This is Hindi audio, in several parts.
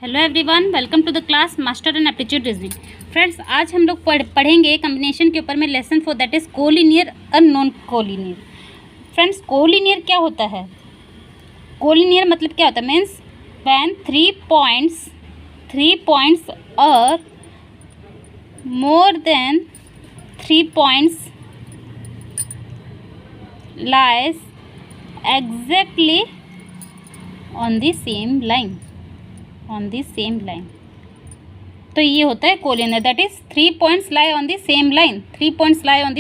Hello everyone, welcome to the class master and aptitude reasoning. Friends, आज हम लोग पढ़ेंगे कॉम्बिनेशन के ऊपर में लेसन 4 दैट इज़ कोलिनियर और नॉन कोलिनियर। फ्रेंड्स, कोलिनियर क्या होता है? कोलिनियर मतलब क्या होता है? मीन्स व्हेन थ्री पॉइंट्स और more than 3 points lies exactly on the same line, तो ये होता है collinear. That is 3 points lie on the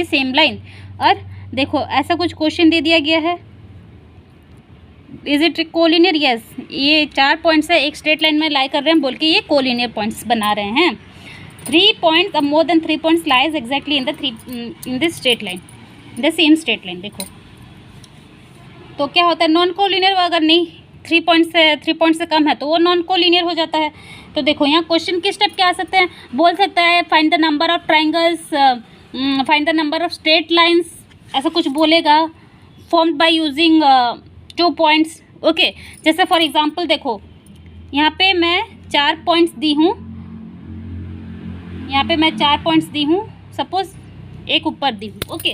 same line. और देखो, ऐसा कुछ क्वेश्चन दे दिया गया है, इज इट कोलिनियर? यस, ये 4 पॉइंट्स है, एक स्ट्रेट लाइन में लाई कर रहे हैं, बोल के ये कोलिनियर पॉइंट्स बना रहे हैं। 3 पॉइंट्स और more than 3 points lies exactly in the straight line, in the same straight line. देखो, तो क्या होता है? Non collinear. अगर नहीं 3 पॉइंट से कम है तो वो नॉन कोलिनियर हो जाता है। तो देखो, यहाँ क्वेश्चन किस टाइप के आ सकते हैं? बोल सकता है find the number of triangles, find the number of straight lines, ऐसा कुछ बोलेगा, formed by using 2 points. Okay, जैसे फॉर एग्जांपल देखो, यहाँ पे मैं 4 पॉइंट्स दी हूँ, सपोज एक ऊपर दी हूँ। ओके,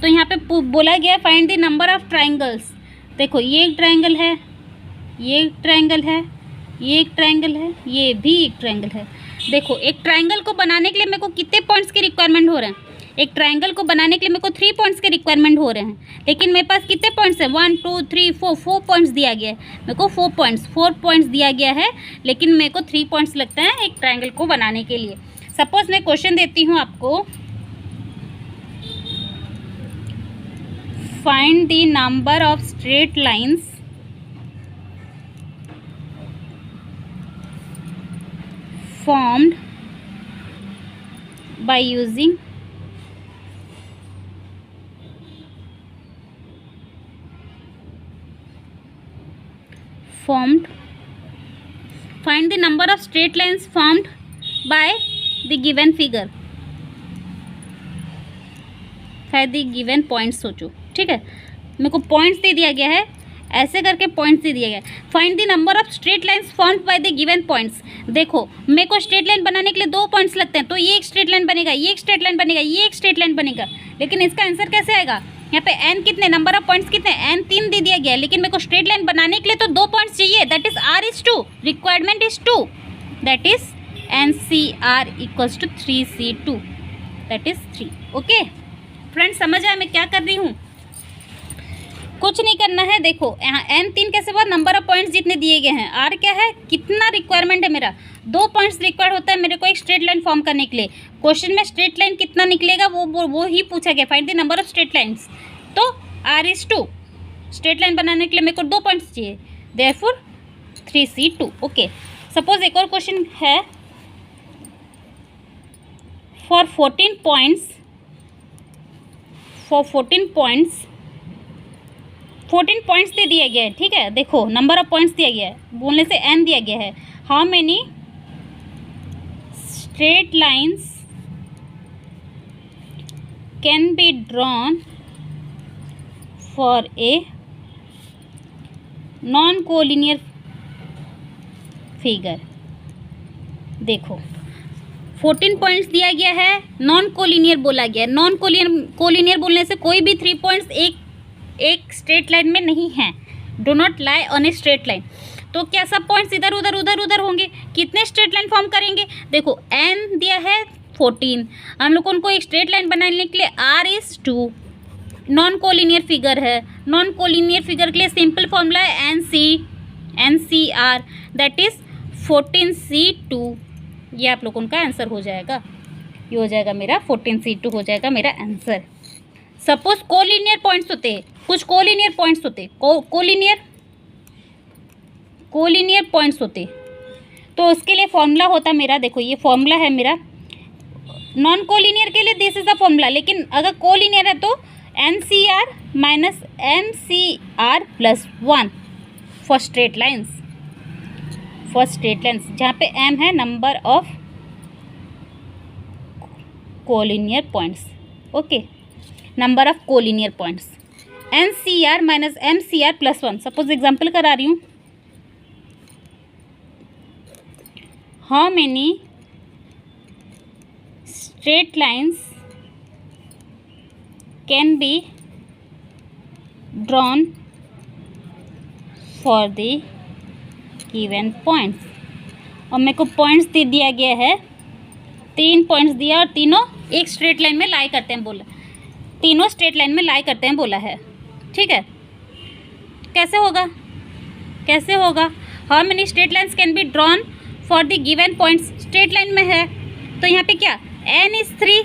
तो यहाँ पे बोला गया find the number of triangles. देखो, ये एक ट्रायंगल है, ये एक ट्रायंगल है, ये एक ट्रायंगल है, ये भी एक ट्रायंगल है। देखो, एक ट्रायंगल को बनाने के लिए मेरे को कितने पॉइंट्स के रिक्वायरमेंट हो रहे हैं? एक ट्रायंगल को बनाने के लिए मेरे को 3 पॉइंट्स के रिक्वायरमेंट हो रहे हैं, लेकिन मेरे पास कितने पॉइंट्स है? 1 2 3 4 पॉइंट्स दिया गया है। मेरे को 4 पॉइंट्स दिया गया है, लेकिन मेरे को 3 पॉइंट्स लगते हैं एक ट्रायंगल को बनाने के लिए। सपोज मैं क्वेश्चन देती हूँ आपको, find the number of straight lines formed by using find the number of straight lines formed by the given figure, है दी गिवन पॉइंट्स। सोचो, ठीक है, मेरे को पॉइंट्स दे दिया गया है, ऐसे करके पॉइंट्स दे दिया गया है। Find the number of straight lines formed by the given points. देखो, मेरे को स्ट्रेट लाइन बनाने के लिए 2 पॉइंट्स लगते हैं, तो ये एक स्ट्रेट लाइन बनेगा, ये एक स्ट्रेट लाइन बनेगा, ये एक स्ट्रेट लाइन बनेगा। लेकिन इसका आंसर कैसे आएगा? यहाँ पे n कितने, नंबर ऑफ पॉइंट्स कितने? n 3 दे दिया गया है, लेकिन मेरे को स्ट्रेट लाइन बनाने के लिए तो 2 पॉइंट्स चाहिए। That is r is 2, requirement is 2, that is NCR equals to 3C2, that is 3। Okay friends, समझ आया मैं क्या कर रही हूँ? कुछ नहीं करना है। देखो, यहाँ n3 कैसे हुआ? नंबर ऑफ पॉइंट्स जितने दिए गए हैं। r क्या है? कितना रिक्वायरमेंट है मेरा? 2 पॉइंट्स रिक्वायर्ड होता है मेरे को एक स्ट्रेट लाइन फॉर्म करने के लिए। क्वेश्चन में स्ट्रेट लाइन कितना निकलेगा वो ही पूछा गया, find the number of straight lines. तो r इज 2, स्ट्रेट लाइन बनाने के लिए मेरे को 2 पॉइंट्स चाहिए, देयरफॉर 3C2। ओके, सपोज एक और क्वेश्चन है, फॉर 14 पॉइंट्स 14 पॉइंट्स दे दिया गया है। ठीक है, देखो, नंबर ऑफ पॉइंट्स दिया गया है, बोलने से n दिया गया है। How many straight lines can be drawn for a non collinear figure. देखो, 14 पॉइंट्स दिया गया है, नॉन कोलिनियर बोला गया है। नॉन कोलिनियर बोलने से कोई भी 3 पॉइंट्स एक स्ट्रेट लाइन में नहीं है, do not lie on a straight line. तो क्या सब पॉइंट्स इधर उधर होंगे? कितने स्ट्रेट लाइन फॉर्म करेंगे? देखो, n दिया है 14, हम लोग उनको एक स्ट्रेट लाइन बनाने के लिए r is 2, non collinear figure है। नॉन कोलिनियर फिगर के लिए सिंपल फॉर्मूला है NCR, दैट इज 14C2। ये आप लोगों का आंसर हो जाएगा, ये हो जाएगा मेरा 14C2 हो जाएगा मेरा आंसर। सपोज कोलिनियर पॉइंट्स होते हैं, कुछ कोलिनियर पॉइंट्स होते, कोलिनियर पॉइंट्स होते, तो उसके लिए फॉर्मूला होता मेरा, देखो ये फॉर्मूला है मेरा। नॉन कोलिनियर के लिए दिस इज द फॉर्मूला, लेकिन अगर कोलिनियर है तो NCR minus MCR plus 1 for straight lines, जहाँ पे m है number of collinear points. Okay, number of collinear points, NCR minus MCR plus 1। Suppose example करा रही हूँ, how many straight lines can be drawn for the given points. और मेरे को पॉइंट्स दे दिया गया है, 3 पॉइंट्स दिया और तीनों एक स्ट्रेट लाइन में लाई करते हैं बोला, तीनों स्ट्रेट लाइन में लाई करते हैं बोला है। ठीक है, कैसे होगा, कैसे होगा? How many straight lines can be drawn for the given points, straight line में है तो यहाँ पे क्या, n is 3,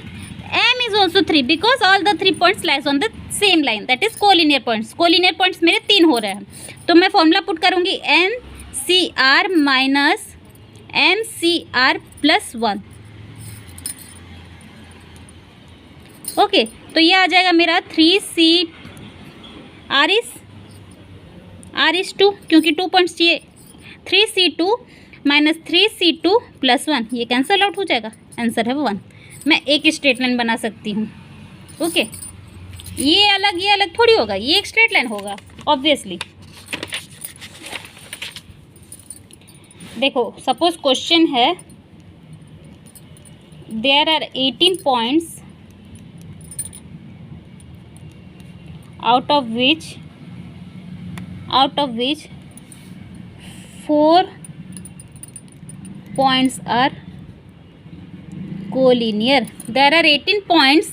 m is also 3 because all the 3 points lies on the same line, that is collinear points. Collinear points मेरे 3 हो रहे हैं, तो मैं फॉर्मूला पुट करूँगी NCR minus MCR plus 1। Okay, तो ये आ जाएगा मेरा 3C R इज 2 क्योंकि 2 पॉइंट्स चाहिए, 3C2 माइनस 3C2 प्लस 1, ये कैंसल आउट हो जाएगा, आंसर है 1। मैं एक स्ट्रेट लाइन बना सकती हूँ। ओके, ये अलग थोड़ी होगा, ये एक स्ट्रेट लाइन होगा ऑब्वियसली। देखो सपोज क्वेश्चन है there are 18 points out of which 4 points are collinear। there are 18 points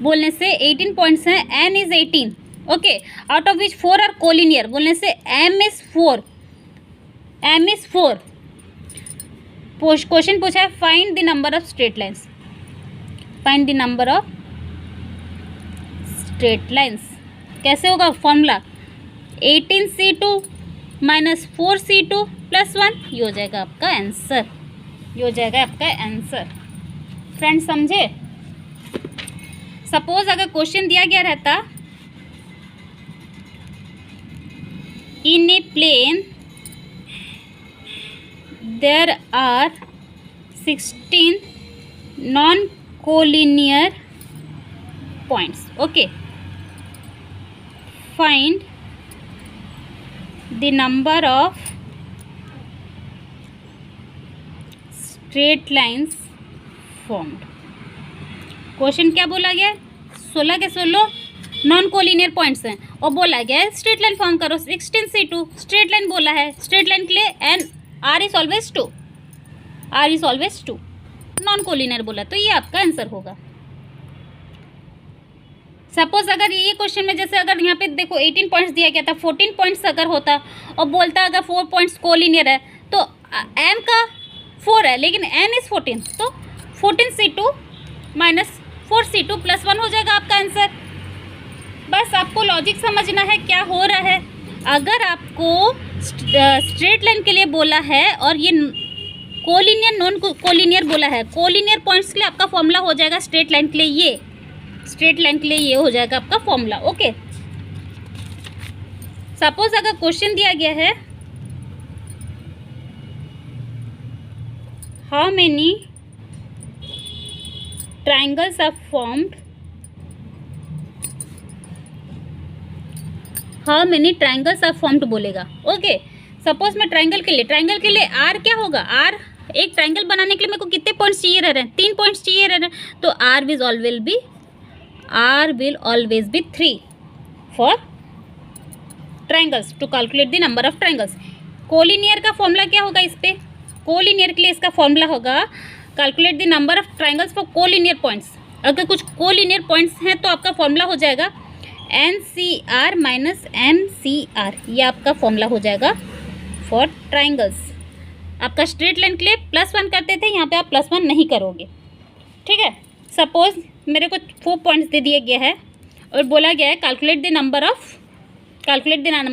बोलने से 18 points हैं, n is 18, okay, out of which 4 are collinear बोलने से m is 4। क्वेश्चन पूछा है find the number of straight lines, find the number of straight lines. कैसे होगा formula, 18C2 minus 4C2 plus 1, ये हो जाएगा आपका आंसर, ये हो जाएगा आपका आंसर। फ्रेंड्स समझे? सपोज अगर क्वेश्चन दिया गया रहता in a plane there are 16 non collinear points, okay, find the number of straight lines formed। Question क्या बोला गया है, 16 के 16 नॉन कोलिनियर पॉइंट्स हैं और बोला गया है स्ट्रेट लाइन फॉर्म करो। 16C2 स्ट्रेट लाइन बोला है, स्ट्रेट लाइन के लिए n R is always 2, R is always 2, non collinear बोला तो ये आपका आंसर होगा। सपोज अगर ये क्वेश्चन में जैसे अगर यहाँ पे देखो 18 पॉइंट्स दिया गया था, 14 पॉइंट्स अगर होता और बोलता अगर 4 पॉइंट्स कोलिनियर है तो m का 4 है लेकिन n इज 14, तो 14C2 माइनस 4C2 प्लस 1 हो जाएगा आपका आंसर। बस आपको लॉजिक समझना है क्या हो रहा है। अगर आपको स्ट्रेट लाइन के लिए बोला है और ये कोलिनियर नॉन कोलिनियर बोला है, कोलिनियर पॉइंट्स के लिए आपका फॉर्मूला हो जाएगा स्ट्रेट लाइन के लिए ये, स्ट्रेट लाइन के लिए ये हो जाएगा आपका फॉर्मूला। ओके, सपोज अगर क्वेश्चन दिया गया है how many triangles are formed, how many triangles are formed बोलेगा। ओके, सपोज मैं ट्राइंगल के लिए आर क्या होगा, आर एक ट्राइंगल बनाने के लिए मेरे को कितने पॉइंट्स चाहिए रह रहे हैं, 3 पॉइंट्स चाहिए रह रहे हैं, तो are will always be 3 for triangles to calculate the number of triangles। Collinear का फॉर्मूला क्या होगा इस पे, कोलिनियर के लिए इसका फॉर्मूला होगा calculate the number of triangles for collinear points. अगर कुछ कोलिनियर पॉइंट्स हैं तो आपका फॉर्मूला हो जाएगा NCR माइनस MCR, ये आपका फॉर्मूला हो जाएगा फॉर ट्राइंगल्स। आपका स्ट्रेट लाइन के लिए +1 करते थे, यहाँ पे आप +1 नहीं करोगे। ठीक है, सपोज मेरे को 4 पॉइंट्स दे दिया गया है और बोला गया है calculate the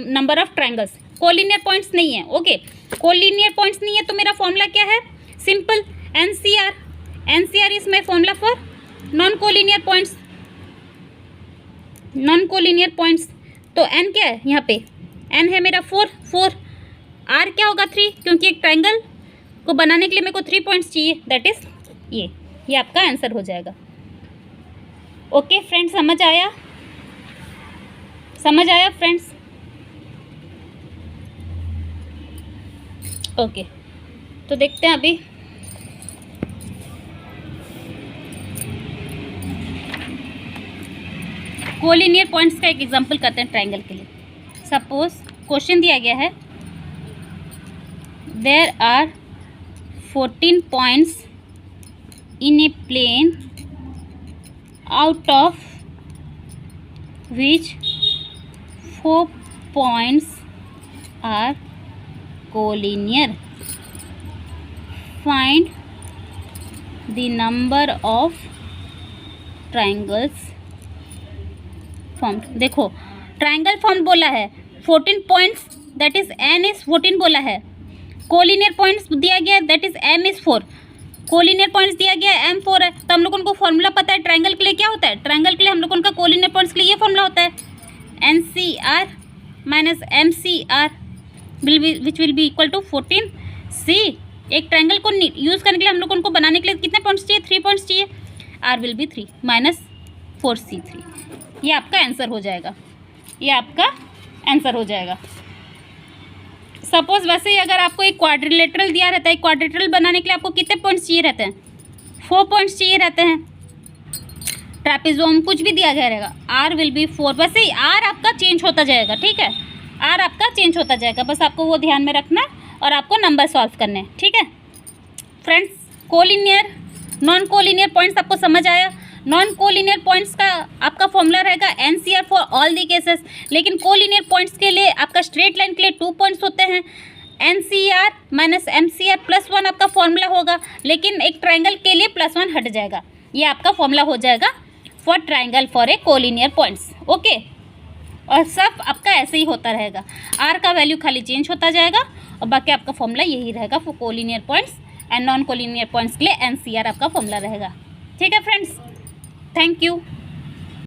number of triangles. Collinear points नहीं है, ओके, कोलिनियर पॉइंट्स नहीं है तो मेरा फॉर्मूला क्या है, simple NCR is my formula for non collinear points. तो n क्या है यहाँ पे, n है मेरा 4, r क्या होगा 3, क्योंकि एक ट्राइंगल को बनाने के लिए मेरे को 3 पॉइंट्स चाहिए, दैट इज ये आपका आंसर हो जाएगा। ओके फ्रेंड्स, समझ आया फ्रेंड्स? ओके, तो देखते हैं अभी कोलिनियर पॉइंट्स का एक एग्जांपल करते हैं ट्रायंगल के लिए। सपोज क्वेश्चन दिया गया है, there are 14 points in a plane out of which 4 points are collinear, find the number of triangles formed. देखो ट्रायंगल फॉर्म बोला है, 14 points that is n is 14 बोला है। कोलिनियर पॉइंट्स दिया गया है that is m is 4। Collinear points दिया गया है m 4 है, तो हम लोगों को फॉर्मूला पता है ट्रायंगल के लिए क्या होता है। ट्रायंगल के लिए हम लोगों का कोलिनियर पॉइंट्स के लिए ये फॉर्मूला होता है NCR minus MCR which will be equal to 14C। एक ट्रायंगल को यूज़ करने के लिए हम लोगों को बनाने के लिए कितने पॉइंट्स चाहिए, 3 पॉइंट्स चाहिए। R will be 3 minus 4C3। ये आपका आंसर हो जाएगा, ये आपका आंसर हो जाएगा। सपोज वैसे ही अगर आपको एक क्वाड्रिलेटरल दिया रहता है, क्वाड्रिलेटरल बनाने के लिए आपको कितने पॉइंट्स चाहिए रहते हैं, 4 पॉइंट्स चाहिए रहते हैं। ट्रेपेजोम कुछ भी दिया गया रहेगा, R विल बी 4। वैसे ही R आपका चेंज होता जाएगा, ठीक है, R आपका चेंज होता जाएगा, बस आपको वो ध्यान में रखना और आपको नंबर सॉल्व करने हैं, ठीक है friends. Collinear non collinear points आपको समझ आया। नॉन कोलिनियर पॉइंट्स का आपका फॉर्मूला रहेगा NCR for all the cases, लेकिन कोलिनियर पॉइंट्स के लिए आपका स्ट्रेट लाइन के लिए 2 पॉइंट्स होते हैं। NCR माइनस MCR +1 आपका फॉर्मूला होगा, लेकिन एक ट्रायंगल के लिए +1 हट जाएगा। ये आपका फॉर्मूला हो जाएगा for triangle for a collinear points, okay. और सब आपका ऐसे ही होता रहेगा, R का वैल्यू खाली चेंज होता जाएगा और बाकी आपका फॉर्मूला यही रहेगा for collinear points and non collinear points के लिए NCR आपका फॉर्मूला रहेगा, ठीक है फ्रेंड्स। Thank you.